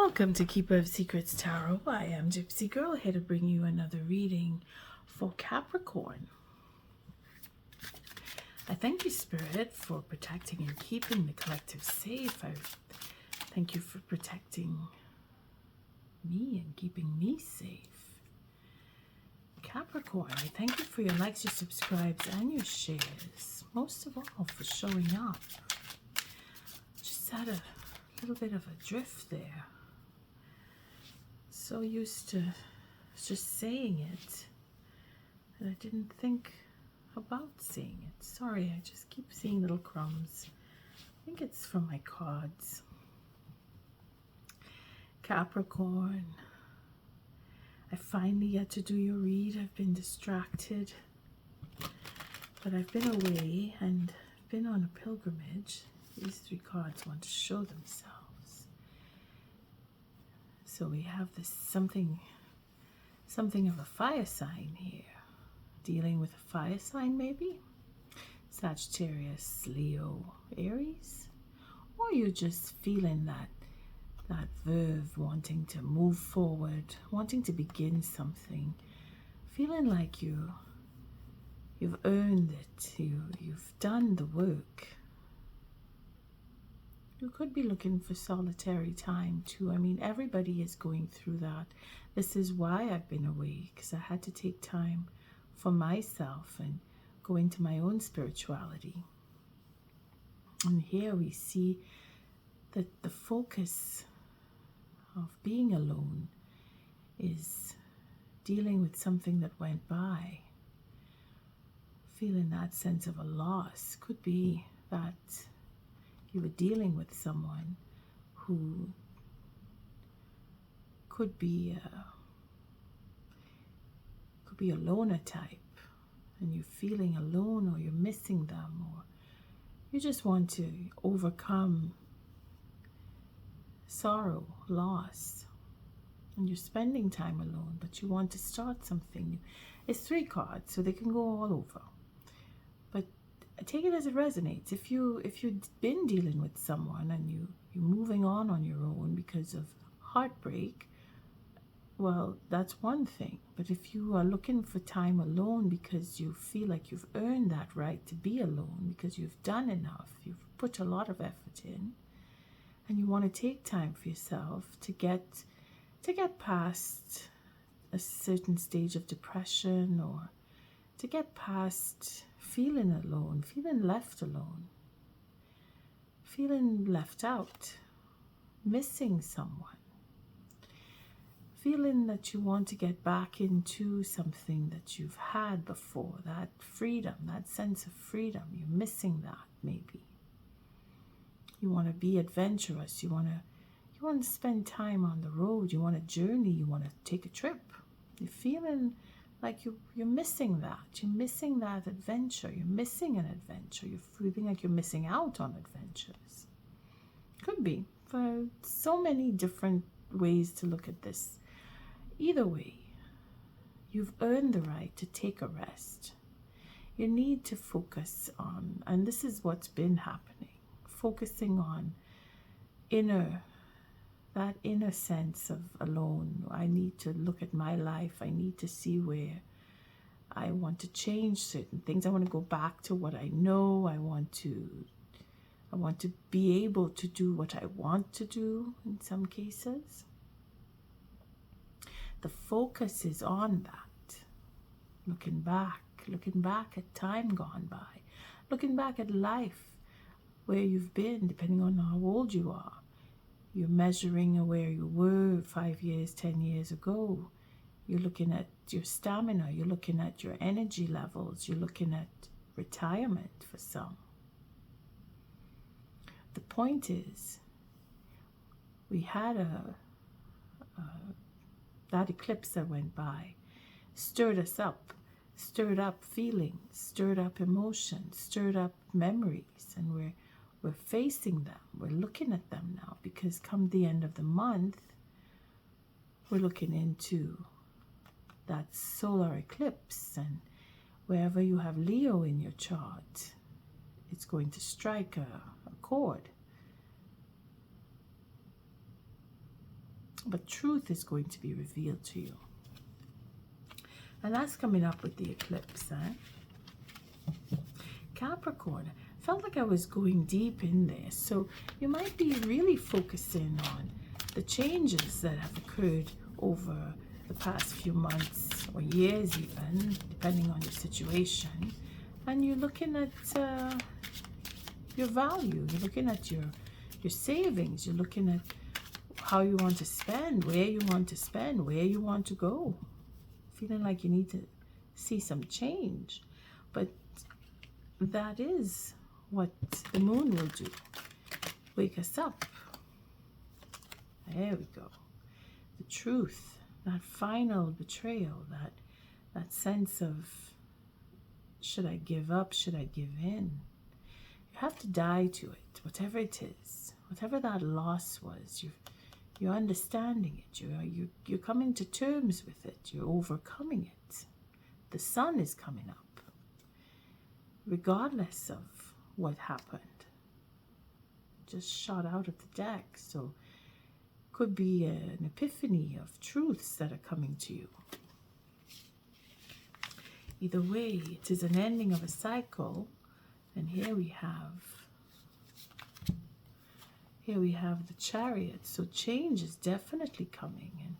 Welcome to Keeper of Secrets Tarot. I am Gypsy Girl, here to bring you another reading for Capricorn. I thank you, Spirit, for protecting and keeping the collective safe. I thank you for protecting me and keeping me safe. Capricorn, I thank you for your likes, your subscribes, and your shares. Most of all, for showing up. Just had a little bit of a drift there. So used to just saying it that I didn't think about saying it. Sorry, I just keep seeing little crumbs. I think it's from my cards. Capricorn, I finally get to do your read. I've been distracted, but I've been away and been on a pilgrimage. These three cards want to show themselves. So we have this something of a fire sign here. Dealing with a fire sign maybe? Sagittarius, Leo, Aries? Or you're just feeling that verve, wanting to move forward, wanting to begin something. Feeling like you've earned it, you've done the work. You could be looking for solitary time too. I mean, everybody is going through that. This is why I've been away, because I had to take time for myself and go into my own spirituality. And here we see that the focus of being alone is dealing with something that went by. Feeling that sense of a loss. Could be that you were dealing with someone who could be a loner type, and you're feeling alone, or you're missing them, or you just want to overcome sorrow, loss, and you're spending time alone, but you want to start something new. It's three cards, so they can go all over. But take it as it resonates. If you've been dealing with someone and you're moving on your own because of heartbreak, well, that's one thing. But if you are looking for time alone because you feel like you've earned that right to be alone, because you've done enough, you've put a lot of effort in, and you want to take time for yourself to get past a certain stage of depression, or to get past feeling alone, feeling left alone, feeling left out, missing someone, feeling that you want to get back into something that you've had before, that freedom, that sense of freedom. You're missing that maybe. You want to be adventurous. You want to spend time on the road. You want to journey. You want to take a trip. You're feeling like you're missing that. You're missing that adventure. You're missing an adventure. You're feeling like you're missing out on adventures. Could be for so many different ways to look at this. Either way, you've earned the right to take a rest. You need to focus on, and this is what's been happening, focusing on that inner sense of alone. I need to look at my life. I need to see where I want to change certain things. I want to go back to what I know. I want to be able to do what I want to do in some cases. The focus is on that. Looking back at time gone by. Looking back at life, where you've been, depending on how old you are. You're measuring where you were 5 years, 10 years ago. You're looking at your stamina. You're looking at your energy levels. You're looking at retirement for some. The point is, we had that eclipse that went by, stirred us up, stirred up feelings, stirred up emotions, stirred up memories, and we're facing them. We're looking at them now, because come the end of the month, we're looking into that solar eclipse, and wherever you have Leo in your chart, it's going to strike a chord. But truth is going to be revealed to you. And that's coming up with the eclipse, Capricorn, felt like I was going deep in there. So you might be really focusing on the changes that have occurred over the past few months or years even, depending on your situation. And you're looking at your value. You're looking at your savings. You're looking at how you want to spend, where you want to spend, where you want to go. Feeling like you need to see some change. But that is what the moon will do. Wake us up. There we go. The truth, that final betrayal, that sense of, should I give up? Should I give in? You have to die to it, whatever it is, whatever that loss was. You're understanding it. You're coming to terms with it. You're overcoming it. The sun is coming up, regardless of what happened. Just shot out of the deck. So could be an epiphany of truths that are coming to you. Either way, it is an ending of a cycle. And here we have the Chariot. So change is definitely coming. And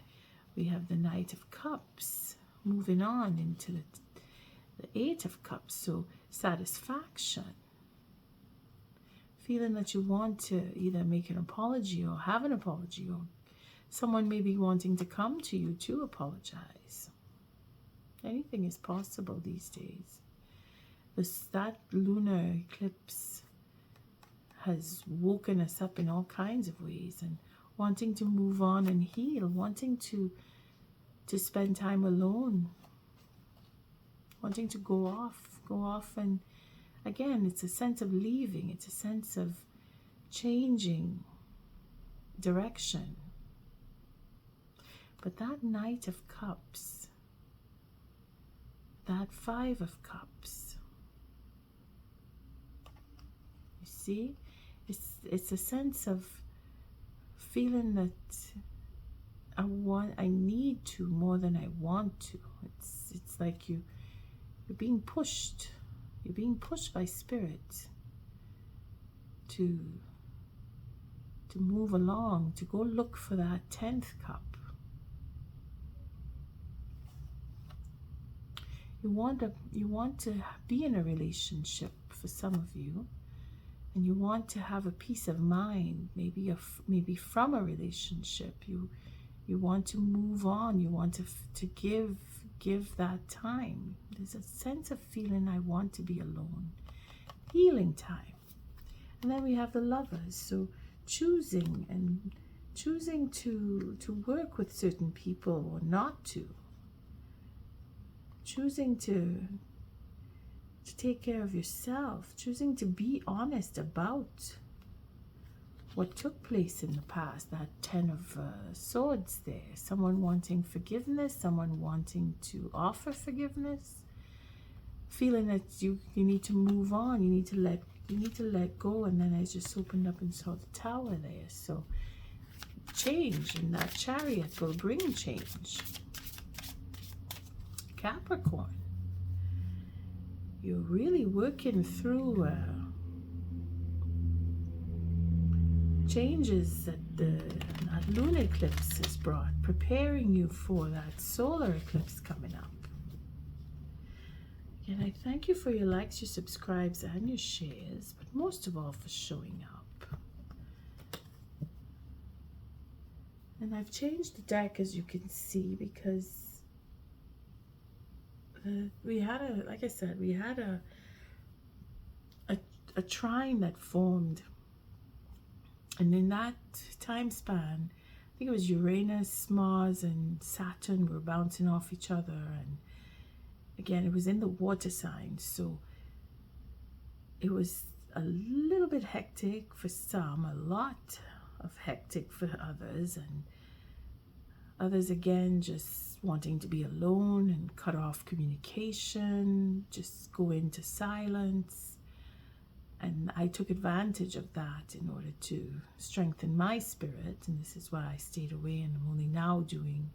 we have the Knight of Cups moving on into the Eight of Cups. So satisfaction. Feeling that you want to either make an apology or have an apology, or someone may be wanting to come to you to apologize. Anything is possible these days. That lunar eclipse has woken us up in all kinds of ways, and wanting to move on and heal, wanting to spend time alone, wanting to go off and again, it's a sense of leaving. It's a sense of changing direction. But that Knight of Cups, that Five of Cups, you see, it's a sense of feeling that I need to more than I want to. It's like you're being pushed. You're being pushed by spirit to move along, to go look for that 10th cup. You want to be in a relationship for some of you, and you want to have a peace of mind, maybe from a relationship. You want to move on. You want to give that time. There's a sense of feeling I want to be alone. Healing time. And then we have the Lovers. So choosing to work with certain people or not to. Choosing to take care of yourself. Choosing to be honest about what took place in the past. That 10 of Swords there. Someone wanting forgiveness, someone wanting to offer forgiveness, feeling that you need to move on, you need to let go. And then I just opened up and saw the Tower there. So change, and that Chariot will bring change. Capricorn, you're really working through changes that that lunar eclipse has brought, preparing you for that solar eclipse coming up. And I thank you for your likes, your subscribes, and your shares, but most of all for showing up. And I've changed the deck, as you can see, because we had a trine that formed. And in that time span, I think it was Uranus, Mars, and Saturn were bouncing off each other. And again, it was in the water sign. So it was a little bit hectic for some, a lot of hectic for others. And others, again, just wanting to be alone and cut off communication, just go into silence. And I took advantage of that in order to strengthen my spirit. And this is why I stayed away, and I'm only now doing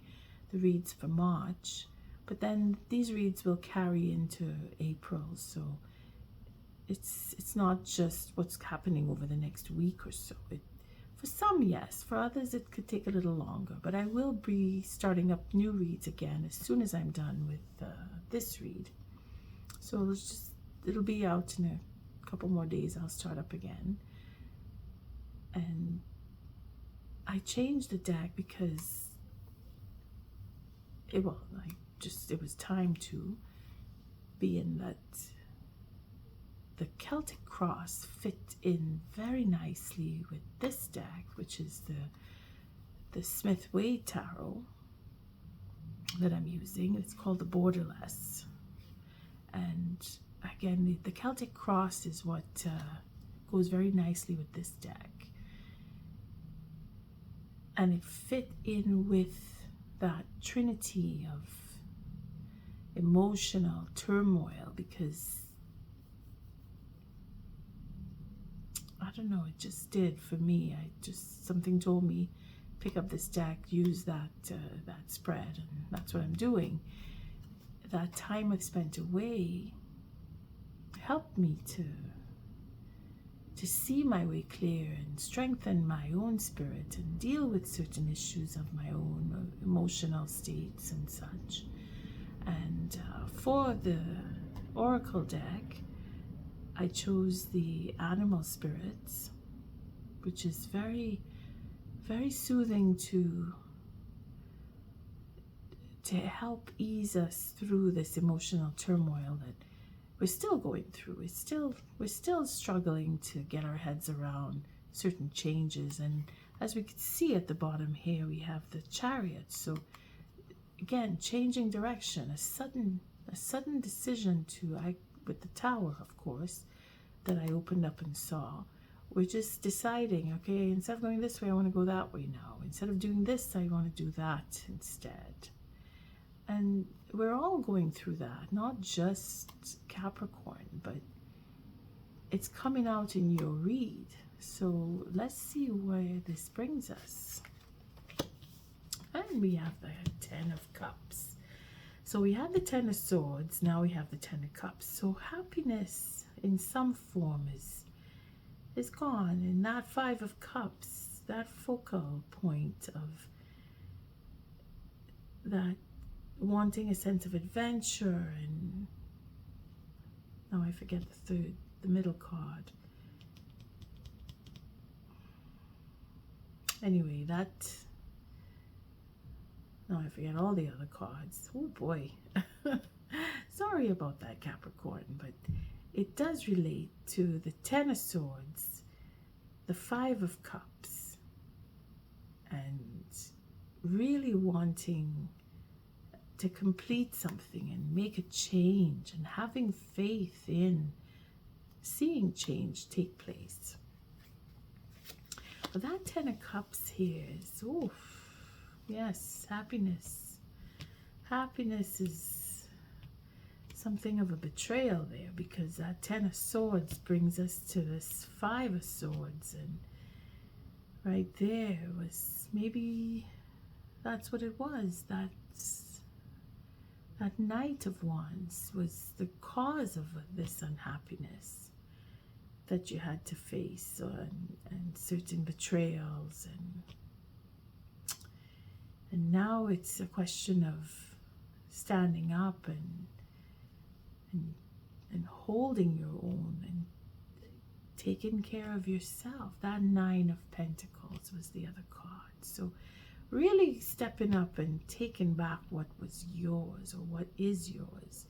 the reads for March. But then these reads will carry into April. So it's not just what's happening over the next week or so. For some, yes. For others, it could take a little longer. But I will be starting up new reads again as soon as I'm done with this read. So it'll be out in a couple more days. I'll start up again. And I changed the deck because it was time to, being that the Celtic Cross fit in very nicely with this deck, which is the Smith-Waite tarot that I'm using. It's called the Borderless. And again, the Celtic Cross is what goes very nicely with this deck. And it fit in with that trinity of emotional turmoil, because I don't know, it just did for me. Something told me, pick up this deck, use that spread, and that's what I'm doing. That time I've spent away helped me to see my way clear and strengthen my own spirit and deal with certain issues of my own emotional states and such. And for the Oracle deck, I chose the Animal Spirits, which is very, very soothing to help ease us through this emotional turmoil that we're still going through. We're still struggling to get our heads around certain changes. And as we can see at the bottom here, we have the Chariot. So again, changing direction, a sudden decision with the Tower, of course, that I opened up and saw. We're just deciding, okay, instead of going this way, I want to go that way now. Instead of doing this, I want to do that instead. And we're all going through that, not just Capricorn, but it's coming out in your read. So let's see where this brings us. And we have the Ten of Cups. So we had the Ten of Swords, now we have the Ten of Cups. So happiness in some form is gone. And that Five of Cups, that focal point of that wanting a sense of adventure, and now I forget the middle card. Anyway, now I forget all the other cards. Oh boy. Sorry about that, Capricorn, but it does relate to the Ten of Swords, the Five of Cups, and really wanting to complete something and make a change, and having faith in seeing change take place. But that Ten of Cups here is, yes, happiness. Happiness is something of a betrayal there, because that Ten of Swords brings us to this Five of Swords, and right there was, maybe that's what it was. That Knight of Wands was the cause of this unhappiness that you had to face, and certain betrayals, and now it's a question of standing up and holding your own and taking care of yourself. That Nine of Pentacles was the other card. So really stepping up and taking back what was yours, or what is yours.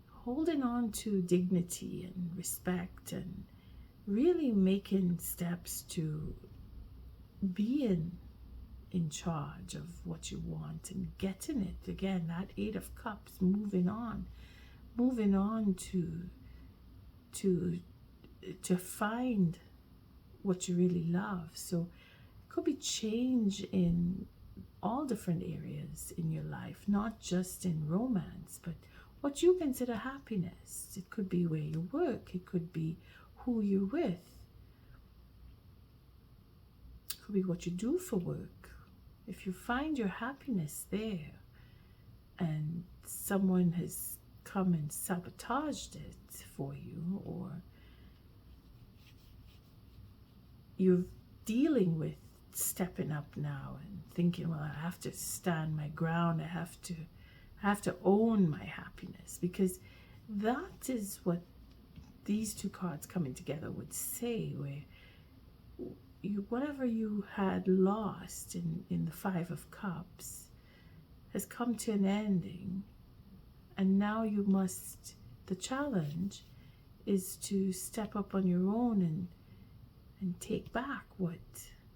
Holding on to dignity and respect, and really making steps to being in charge of what you want and getting it. Again, that Eight of Cups, moving on to find what you really love. So could be change in all different areas in your life, not just in romance, but what you consider happiness. It could be where you work, it could be who you're with. It could be what you do for work. If you find your happiness there and someone has come and sabotaged it for you, or you're dealing with stepping up now and thinking, well, I have to stand my ground, I have to own my happiness, because that is what these two cards coming together would say, where whatever you had lost in the Five of Cups has come to an ending, and now you must, the challenge is to step up on your own and take back what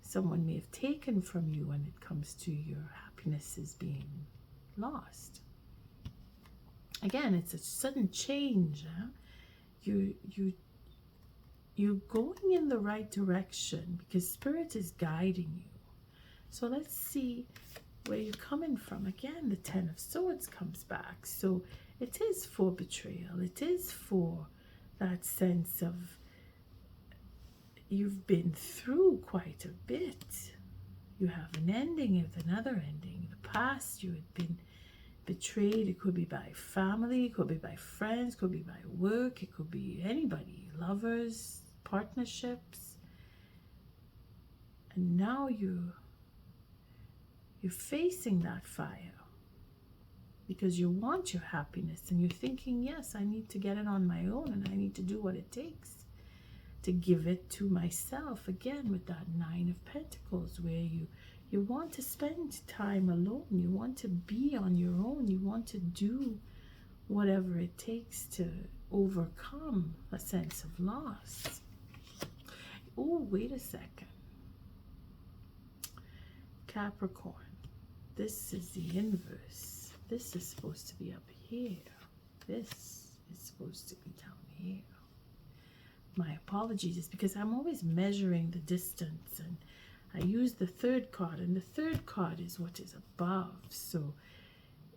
someone may have taken from you when it comes to your happiness is being lost. Again, it's a sudden change. Huh? You're going in the right direction because Spirit is guiding you. So let's see where you're coming from. Again, the Ten of Swords comes back. So it is for betrayal. It is for that sense of you've been through quite a bit. You have an ending with another ending. In the past, you had been betrayed. It could be by family, it could be by friends, it could be by work, it could be anybody, lovers, partnerships. And now you're facing that fire because you want your happiness, and you're thinking, yes, I need to get it on my own, and I need to do what it takes to give it to myself. Again, with that Nine of Pentacles, where you want to spend time alone, you want to be on your own, you want to do whatever it takes to overcome a sense of loss. Oh, wait a second. Capricorn, this is the inverse. This is supposed to be up here. This is supposed to be down here. My apologies, it's because I'm always measuring the distance, and I use the third card, and the third card is what is above. So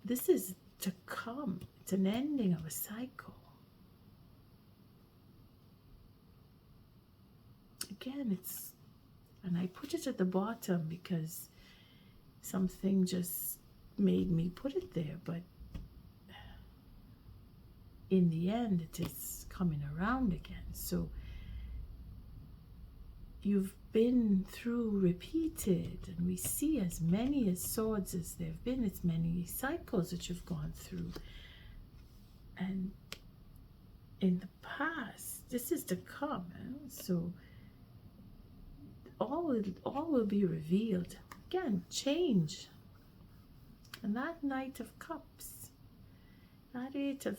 this is to come. It's an ending of a cycle. Again, and I put it at the bottom because something just made me put it there, but in the end it is coming around again. So you've been through repeated, and we see as many as swords as there have been, it's many cycles that you've gone through. And in the past, this is to come. So all will be revealed. Again, change. And that Knight of Cups, that Eight of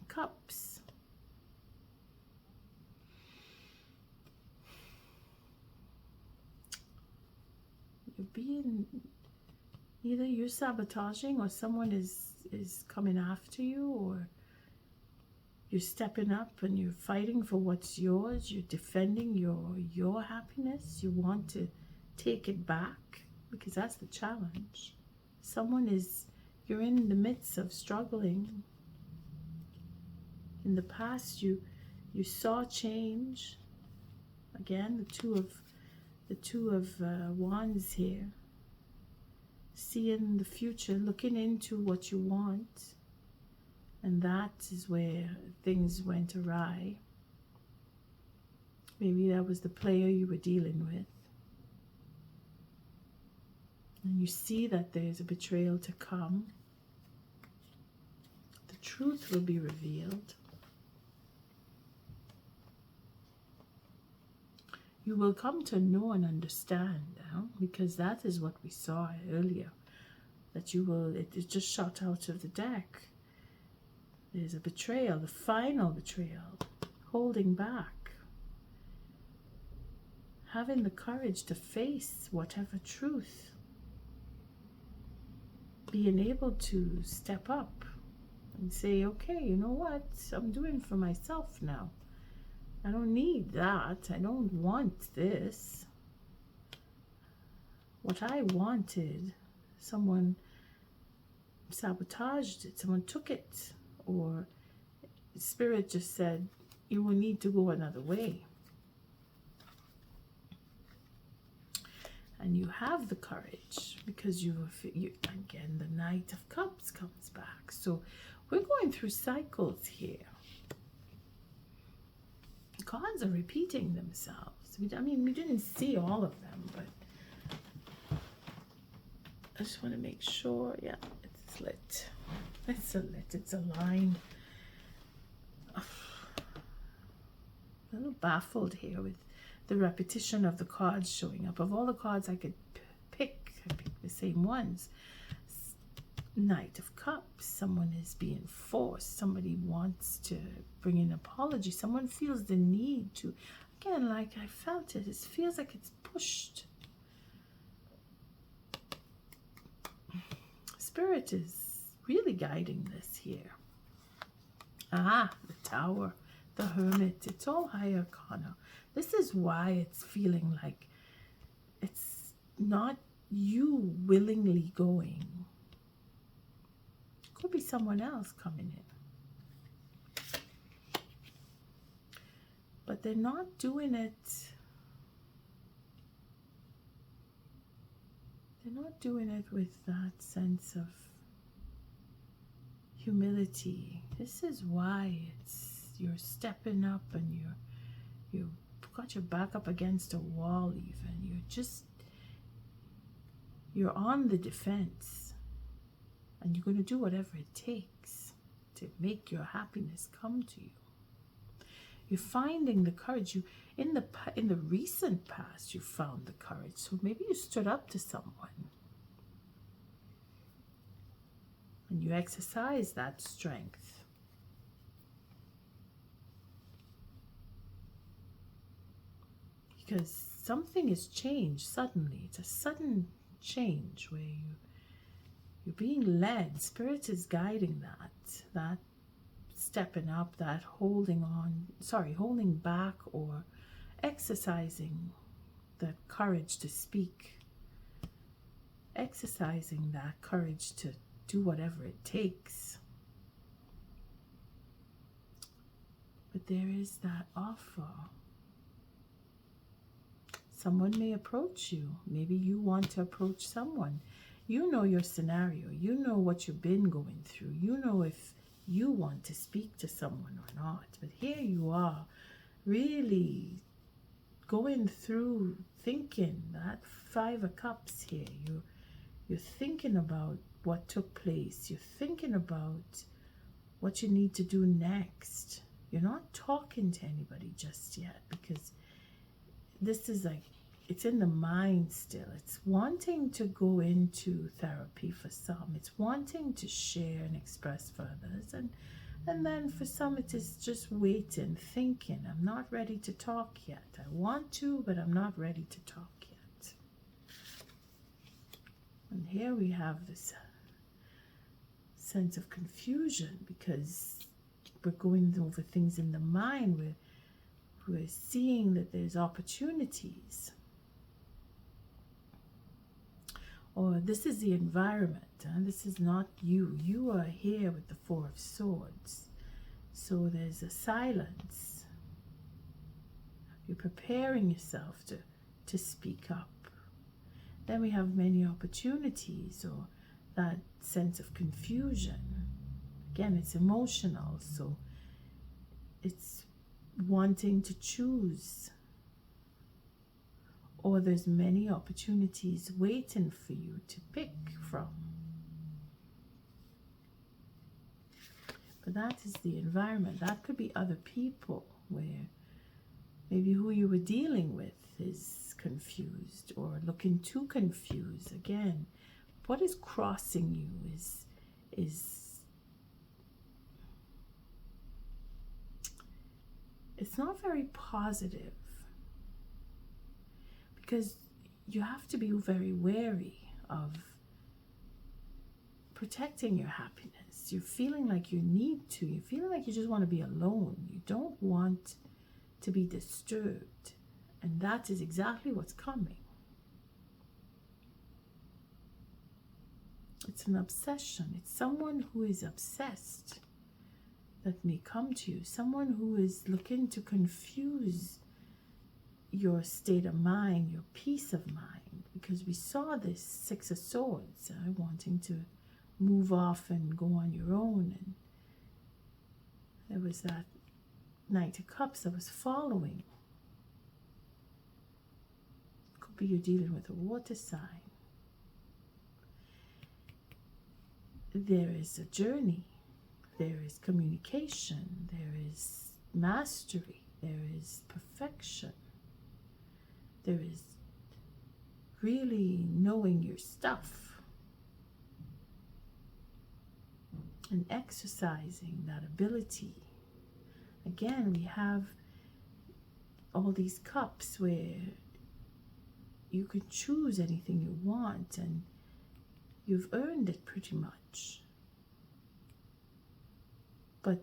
Cups, you're being, either you're sabotaging, or someone is coming after you, or you're stepping up and you're fighting for what's yours. You're defending your happiness. You want to take it back, because that's the challenge. You're in the midst of struggling. In the past, you saw change. Again, the two of Wands here. Seeing the future, looking into what you want. And that is where things went awry. Maybe that was the player you were dealing with. And you see that there's a betrayal to come. The truth will be revealed. You will come to know and understand, because that is what we saw earlier. That you will, it just shot out of the deck. There's a betrayal, the final betrayal, holding back. Having the courage to face whatever truth. Being able to step up and say, okay, you know what? I'm doing for myself now. I don't need that. I don't want this. What I wanted, someone sabotaged it. Someone took it. Or Spirit just said, you will need to go another way. And you have the courage because you again, the Knight of Cups comes back. So we're going through cycles here. Cards are repeating themselves. I mean, we didn't see all of them, but I just want to make sure. Yeah, it's lit. It's lit. It's aligned. A little baffled here with the repetition of the cards showing up. Of all the cards I could pick, I picked the same ones. Knight of Cups. Someone is being forced. Somebody wants to bring an apology. Someone feels the need to, again, like I felt it. It feels like it's pushed. Spirit is really guiding this here. Ah, the Tower, the Hermit. It's all high arcana. This is why it's feeling like it's not you willingly going. Could be someone else coming in. But they're not doing it. They're not doing it with that sense of humility. This is why you're stepping up and you've got your back up against a wall even. You're on the defense. And you're going to do whatever it takes to make your happiness come to you. You're finding the courage. In the recent past, you found the courage. So maybe you stood up to someone. And you exercised that strength. Because something has changed suddenly. It's a sudden change where you're being led. Spirit is guiding that stepping up, that holding back or exercising the courage to speak, exercising that courage to do whatever it takes. But there is that offer. Someone may approach you. Maybe you want to approach someone. You know your scenario. You know what you've been going through. You know if you want to speak to someone or not. But here you are, really going through, thinking that Five of Cups here. You're thinking about what took place. You're thinking about what you need to do next. You're not talking to anybody just yet because this is like, it's in the mind still. It's wanting to go into therapy for some. It's wanting to share and express for others. And then for some, it is just waiting, thinking, I'm not ready to talk yet. I want to, but I'm not ready to talk yet. And here we have this sense of confusion because we're going over things in the mind. We're seeing that there's opportunities. Or this is the environment. This is not you. You are here with the Four of Swords. So there's a silence. You're preparing yourself to speak up. Then we have many opportunities or that sense of confusion. Again, it's emotional. So it's wanting to choose. Or there's many opportunities waiting for you to pick from. But that is the environment. That could be other people where maybe who you were dealing with is confused or looking too confused. Again, what is crossing you is it's not very positive. Because you have to be very wary of protecting your happiness. You're feeling like you need to. You're feeling like you just want to be alone. You don't want to be disturbed. And that is exactly what's coming. It's an obsession. It's someone who is obsessed that may come to you. Someone who is looking to confuse your state of mind, your peace of mind, because we saw this Six of Swords, wanting to move off and go on your own, and there was that Knight of Cups that was following. Could be you're dealing with a water sign. There is a journey, there is communication, there is mastery, there is perfection, there is really knowing your stuff and exercising that ability. Again, we have all these cups where you can choose anything you want, and you've earned it pretty much. But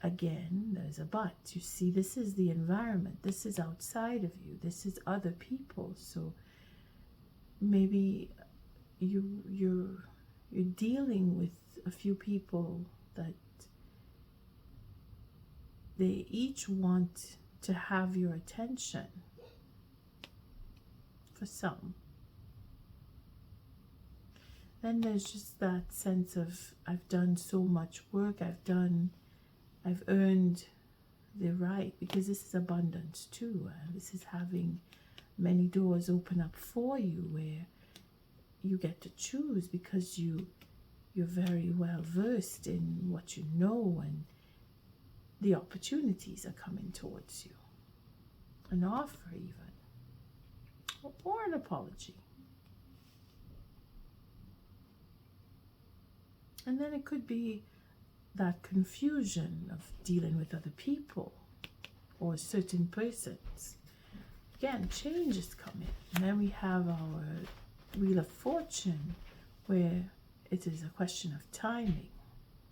again, there's a but. You see, this is the environment. This is outside of you. This is other people. So maybe you're dealing with a few people that they each want to have your attention. For some. Then there's just that sense of, I've done so much work, I've earned the right, because this is abundance too. This is having many doors open up for you where you get to choose, because you're very well versed in what you know, and the opportunities are coming towards you. An offer even, or an apology. And then it could be that confusion of dealing with other people or certain persons. Again, change is coming. And then we have our Wheel of Fortune, where it is a question of timing.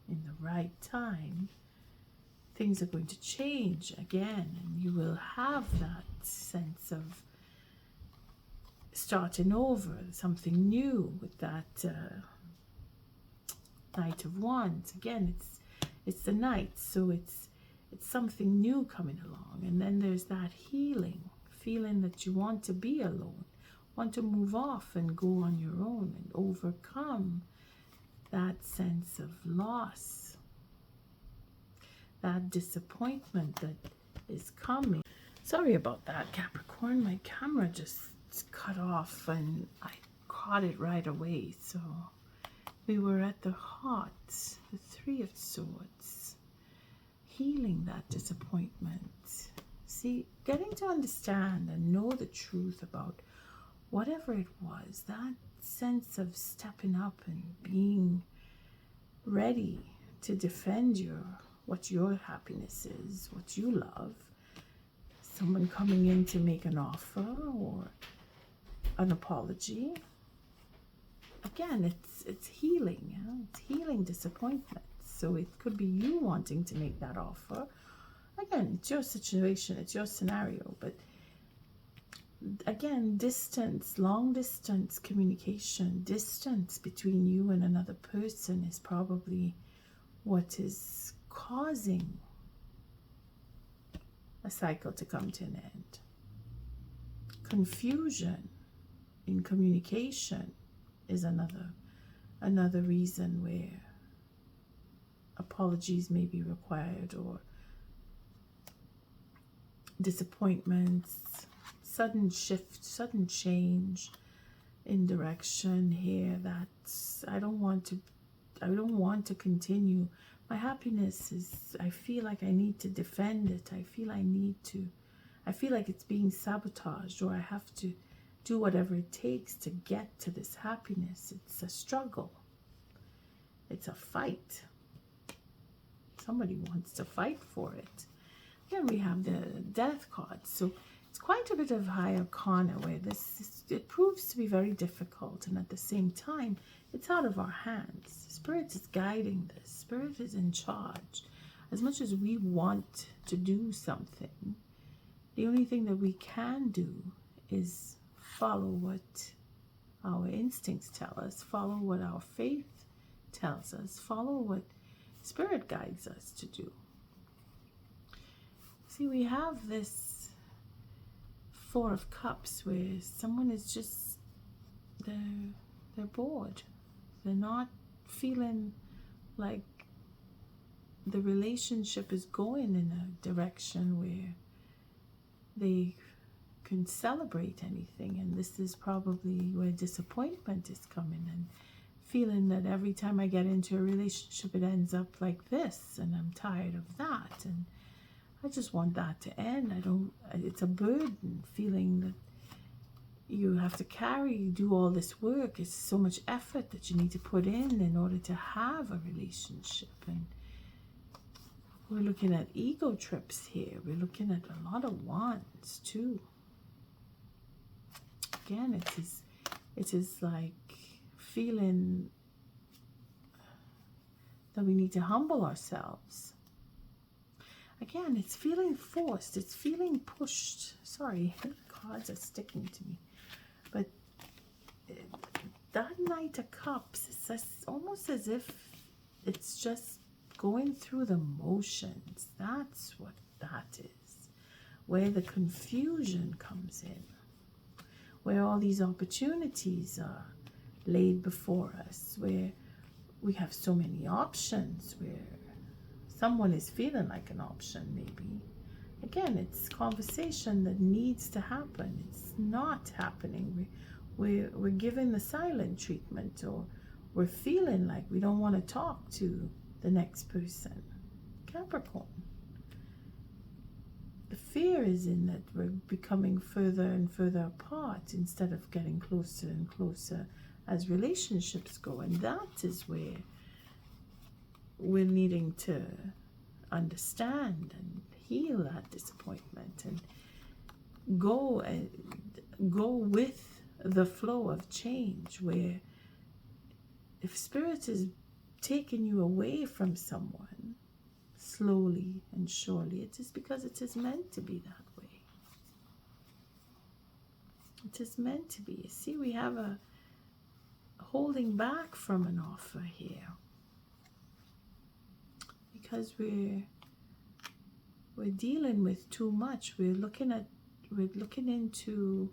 In the right time, things are going to change again, and you will have that sense of starting over, something new with that Knight of Wands. Again, it's the Knight, so it's something new coming along. And then there's that healing, feeling that you want to be alone, want to move off and go on your own and overcome that sense of loss, that disappointment that is coming. Sorry about that, Capricorn. My camera just cut off and I caught it right away. So we were at the heart, the Three of Swords, healing that disappointment. See, getting to understand and know the truth about whatever it was, that sense of stepping up and being ready to defend what your happiness is, what you love. Someone coming in to make an offer or an apology. Again, it's healing. It's healing disappointment. So it could be you wanting to make that offer. Again, it's your situation, it's your scenario. But again, distance, long distance communication, distance between you and another person is probably what is causing a cycle to come to an end. Confusion in communication is another reason where apologies may be required, or disappointments, sudden shift, sudden change in direction here. That's I don't want to continue. My happiness is, I feel like I need to defend it. I feel like it's being sabotaged, or I have to do whatever it takes to get to this happiness. It's a struggle. It's a fight. Somebody wants to fight for it. Then we have the Death card. So it's quite a bit of high arcana where it proves to be very difficult, and at the same time, it's out of our hands. Spirit is guiding this. Spirit is in charge. As much as we want to do something, the only thing that we can do is follow what our instincts tell us, follow what our faith tells us, follow what Spirit guides us to do. See, we have this Four of Cups where someone is just, they're bored. They're not feeling like the relationship is going in a direction where they can celebrate anything. And this is probably where disappointment is coming, and feeling that every time I get into a relationship it ends up like this, and I'm tired of that, and I just want that to end. It's a burden, feeling that you have to do all this work. It's so much effort that you need to put in order to have a relationship. And we're looking at ego trips here. We're looking at a lot of wands too. Again, it is like feeling that we need to humble ourselves. Again, it's feeling forced. It's feeling pushed. Sorry, cards are sticking to me. But that Knight of Cups is almost as if it's just going through the motions. That's what that is. Where the confusion comes in. Where all these opportunities are laid before us. Where we have so many options. Where someone is feeling like an option, maybe. Again, it's conversation that needs to happen. It's not happening. We're given the silent treatment, or we're feeling like we don't want to talk to the next person. Capricorn. The fear is in that we're becoming further and further apart instead of getting closer and closer as relationships go. And that is where we're needing to understand and heal that disappointment and go with the flow of change, where if Spirit is taking you away from someone slowly and surely, it is because it is meant to be that way. It is meant to be. See, we have a holding back from an offer here. Because we're dealing with too much. We're looking into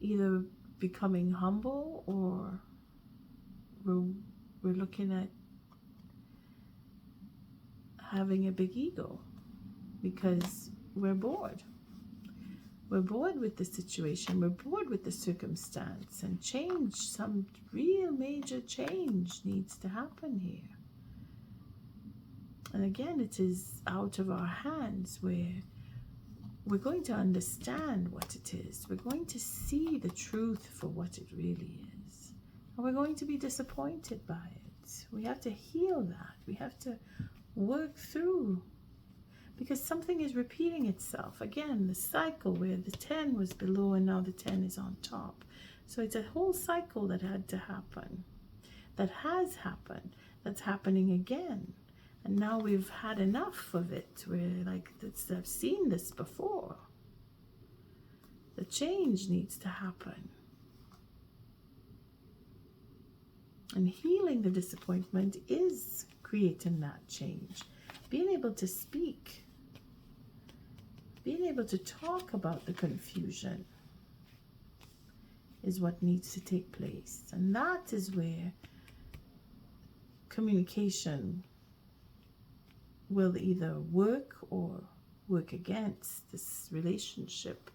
either becoming humble, or we're looking at having a big ego because we're bored. We're bored with the situation. We're bored with the circumstance, and change, some real major change needs to happen here. And again, it is out of our hands, where we're going to understand what it is. We're going to see the truth for what it really is. And we're going to be disappointed by it. We have to heal that. We have to work through, because something is repeating itself. Again, the cycle where the 10 was below and now the 10 is on top. So it's a whole cycle that had to happen, that has happened, that's happening again. And now we've had enough of it. We're like, I've seen this before. The change needs to happen. And healing the disappointment is creating that change. Being able to speak. Being able to talk about the confusion is what needs to take place. And that is where communication will either work or work against this relationship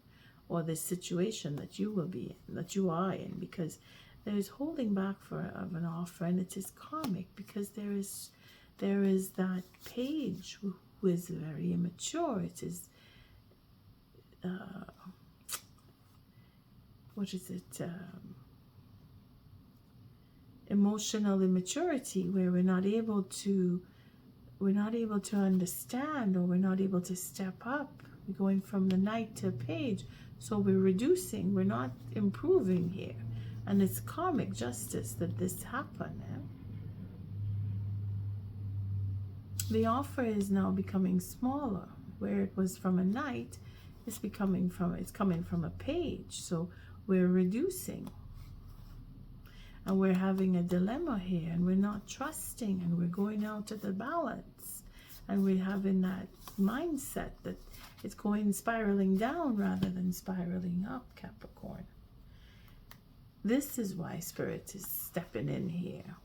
or this situation that you will be in, that you are in, because there is holding back of an offer, and it is karmic, because there is that page who is very immature. It is emotional immaturity, where we're not able to understand, or we're not able to step up. We're going from the Knight to Page, so we're reducing, we're not improving here. And it's karmic justice that this happened. The offer is now becoming smaller. Where it was from a Knight, it's coming from a Page, so we're reducing. and we're having a dilemma here, and we're not trusting, and we're going out of the balance, and we're having that mindset that it's going spiraling down rather than spiraling up, Capricorn. This is why Spirit is stepping in here,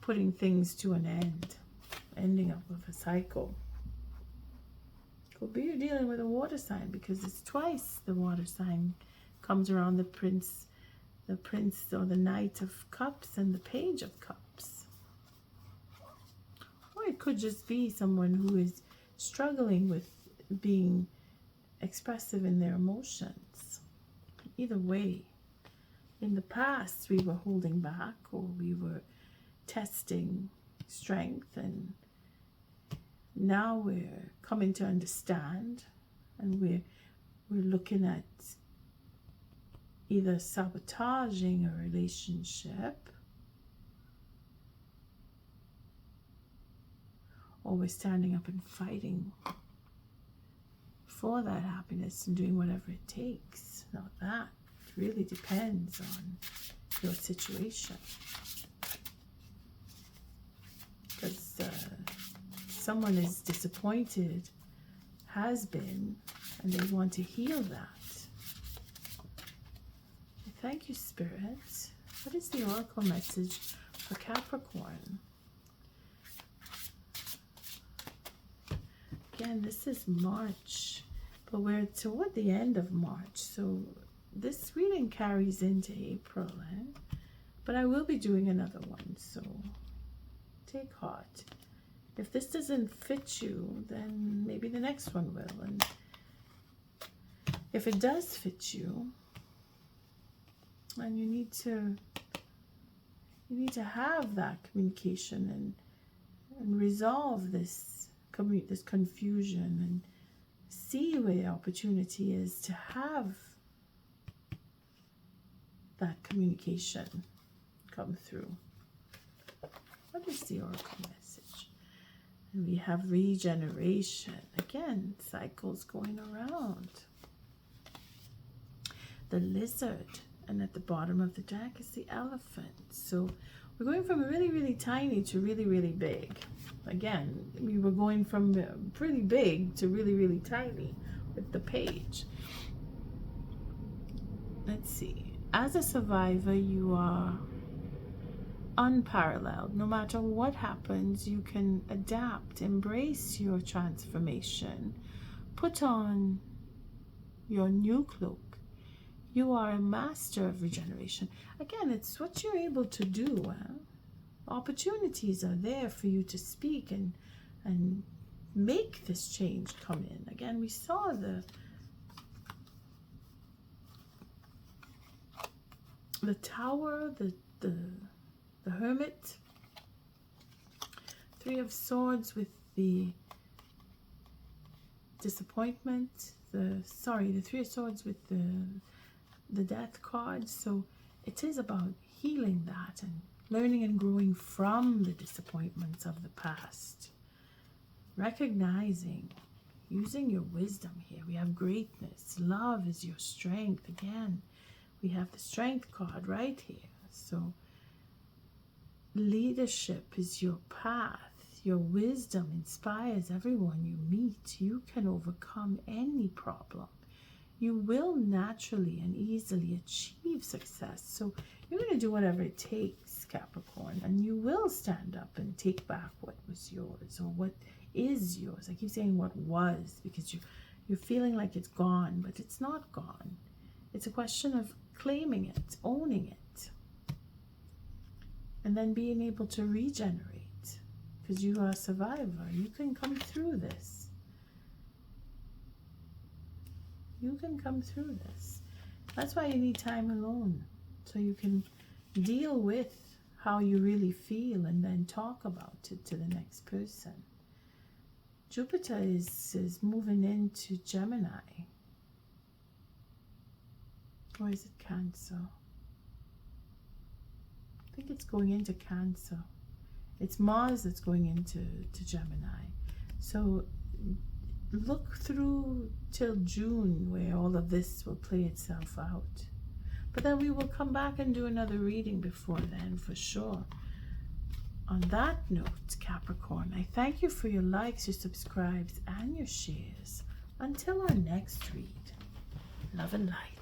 putting things to an end, ending up with a cycle. Could be you're dealing with a water sign, because it's twice the water sign comes around the prince or the Knight of Cups and the Page of Cups. Or it could just be someone who is struggling with being expressive in their emotions. Either way, in the past we were holding back, or we were testing strength, and now we're coming to understand, and we're looking at either sabotaging a relationship, or we're standing up and fighting for that happiness and doing whatever it takes. Now that really depends on your situation, because someone is disappointed, has been, and they want to heal that. Thank you, Spirit. What is the oracle message for Capricorn? Again, this is March, but we're toward the end of March, so this reading carries into April, but I will be doing another one, so take heart. If this doesn't fit you, then maybe the next one will, and if it does fit you, and you need to have that communication and resolve this confusion, and see where the opportunity is to have that communication come through. What is the oracle message? And we have regeneration. Again, cycles going around. The lizard. And at the bottom of the deck is the elephant. So we're going from really, really tiny to really, really big. Again, we were going from pretty big to really, really tiny with the page. Let's see. As a survivor, you are unparalleled. No matter what happens, you can adapt, embrace your transformation, put on your new cloak. You are a master of regeneration. Again, it's what you're able to do. Opportunities are there for you to speak and make this change come in. Again, we saw the tower, the hermit, Three of Swords with the disappointment, the Three of Swords with the Death card. So it is about healing that and learning and growing from the disappointments of the past, recognizing, using your wisdom here. We have greatness. Love is your strength. Again, we have the Strength card right here. So leadership is your path. Your wisdom inspires everyone you meet. You can overcome any problem. You will naturally and easily achieve success. So you're going to do whatever it takes, Capricorn, and you will stand up and take back what was yours, or what is yours. I keep saying what was, because you're feeling like it's gone, but it's not gone. It's a question of claiming it, owning it, and then being able to regenerate, because you are a survivor. You can come through this. You can come through this. That's why you need time alone, so you can deal with how you really feel and then talk about it to the next person. Jupiter is moving into Gemini. Or is it Cancer? I think it's going into Cancer. It's Mars that's going into Gemini. So look through till June where all of this will play itself out. But then we will come back and do another reading before then, for sure. On that note, Capricorn, I thank you for your likes, your subscribes, and your shares. Until our next read, love and light.